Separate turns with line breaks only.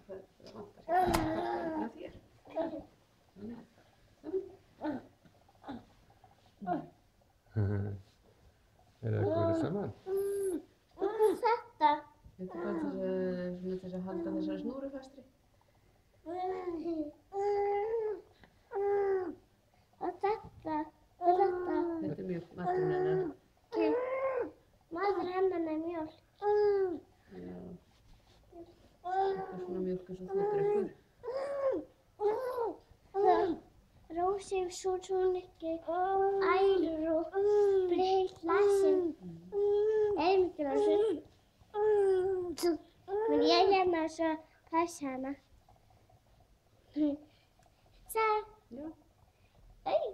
Það vantar hérna þér.
Er það eitthvað saman?
Hvað er þetta?
Þetta er bara til þess að halda þessari snúru fastri.
Og þetta? Og þetta?
Þetta er mjólk, maturinn hennar.
Maður hennar er mjólk.
Já. Þetta er svona mjólk eins og þú drekkur.
Rósi svo ekki ælur og breytt lasin. Mikilvægt. Men ég hérna svo passa hana. Það.
Já.
Ei.